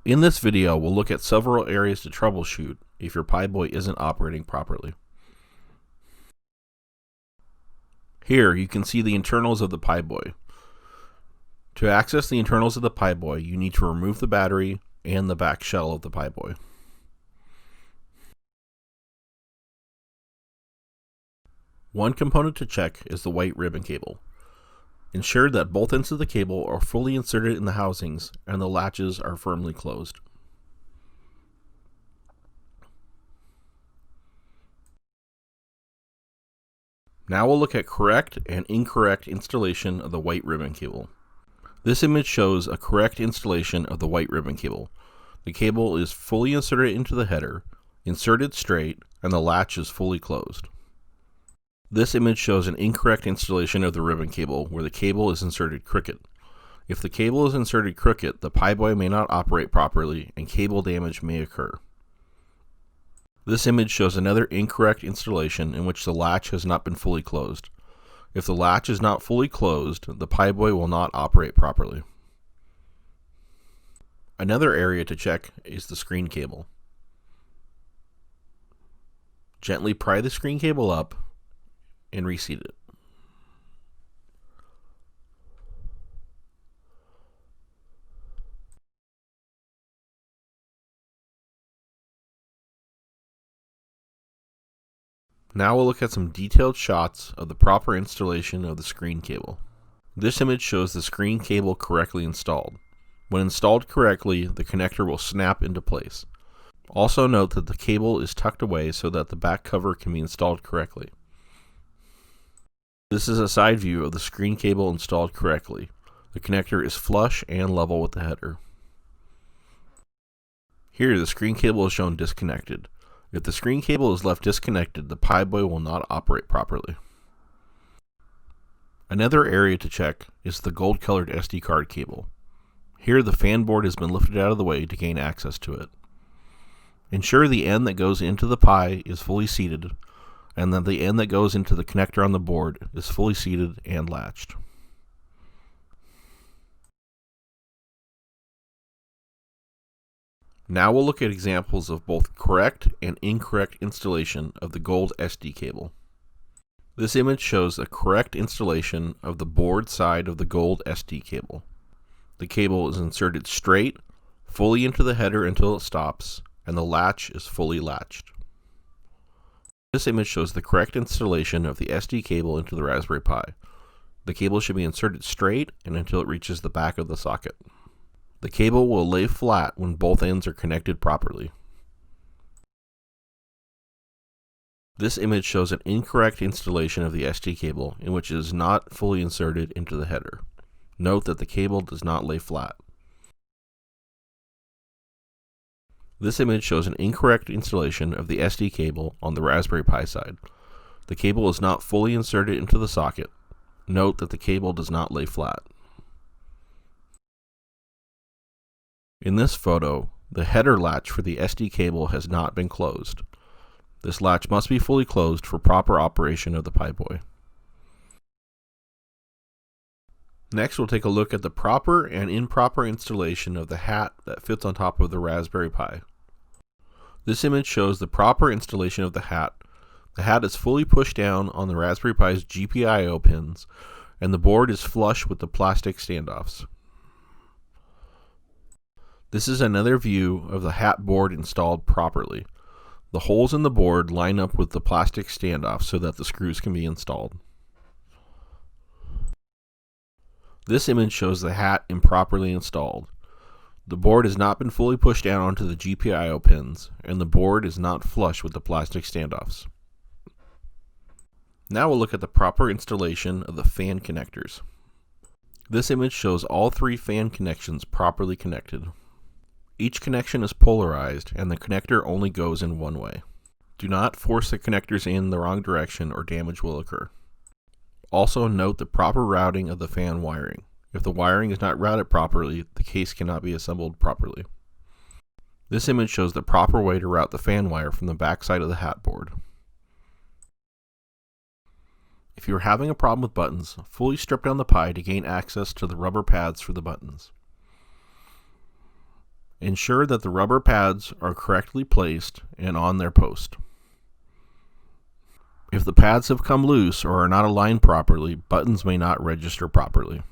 In this video, we'll look at several areas to troubleshoot if your PiBoy isn't operating properly. Here, you can see the internals of the PiBoy. To access the internals of the PiBoy, you need to remove the battery and the back shell of the PiBoy. One component to check is the white ribbon cable. Ensure that both ends of the cable are fully inserted in the housings and the latches are firmly closed. Now we'll look at correct and incorrect installation of the white ribbon cable. This image shows a correct installation of the white ribbon cable. The cable is fully inserted into the header, inserted straight, and the latch is fully closed. This image shows an incorrect installation of the ribbon cable where the cable is inserted crooked. If the cable is inserted crooked, the PiBoy may not operate properly and cable damage may occur. This image shows another incorrect installation in which the latch has not been fully closed. If the latch is not fully closed, the PiBoy will not operate properly. Another area to check is the screen cable. Gently pry the screen cable up and reseat it. Now we'll look at some detailed shots of the proper installation of the screen cable. This image shows the screen cable correctly installed. When installed correctly, the connector will snap into place. Also note that the cable is tucked away so that the back cover can be installed correctly. This is a side view of the screen cable installed correctly. The connector is flush and level with the header. Here, the screen cable is shown disconnected. If the screen cable is left disconnected, the PiBoy will not operate properly. Another area to check is the gold-colored SD card cable. Here, the fan board has been lifted out of the way to gain access to it. Ensure the end that goes into the Pi is fully seated, and that the end that goes into the connector on the board is fully seated and latched. Now we'll look at examples of both correct and incorrect installation of the gold SD cable. This image shows a correct installation of the board side of the gold SD cable. The cable is inserted straight, fully into the header until it stops, and the latch is fully latched. This image shows the correct installation of the SD cable into the Raspberry Pi. The cable should be inserted straight and until it reaches the back of the socket. The cable will lay flat when both ends are connected properly. This image shows an incorrect installation of the SD cable in which it is not fully inserted into the header. Note that the cable does not lay flat. This image shows an incorrect installation of the SD cable on the Raspberry Pi side. The cable is not fully inserted into the socket. Note that the cable does not lay flat. In this photo, the header latch for the SD cable has not been closed. This latch must be fully closed for proper operation of the PiBoy. Next, we'll take a look at the proper and improper installation of the hat that fits on top of the Raspberry Pi. This image shows the proper installation of the hat. The hat is fully pushed down on the Raspberry Pi's GPIO pins, and the board is flush with the plastic standoffs. This is another view of the hat board installed properly. The holes in the board line up with the plastic standoffs so that the screws can be installed. This image shows the hat improperly installed. The board has not been fully pushed down onto the GPIO pins, and the board is not flush with the plastic standoffs. Now we'll look at the proper installation of the fan connectors. This image shows all three fan connections properly connected. Each connection is polarized, and the connector only goes in one way. Do not force the connectors in the wrong direction or damage will occur. Also note the proper routing of the fan wiring. If the wiring is not routed properly, the case cannot be assembled properly. This image shows the proper way to route the fan wire from the back side of the hat board. If you are having a problem with buttons, fully strip down the Pi to gain access to the rubber pads for the buttons. Ensure that the rubber pads are correctly placed and on their post. If the pads have come loose or are not aligned properly, buttons may not register properly.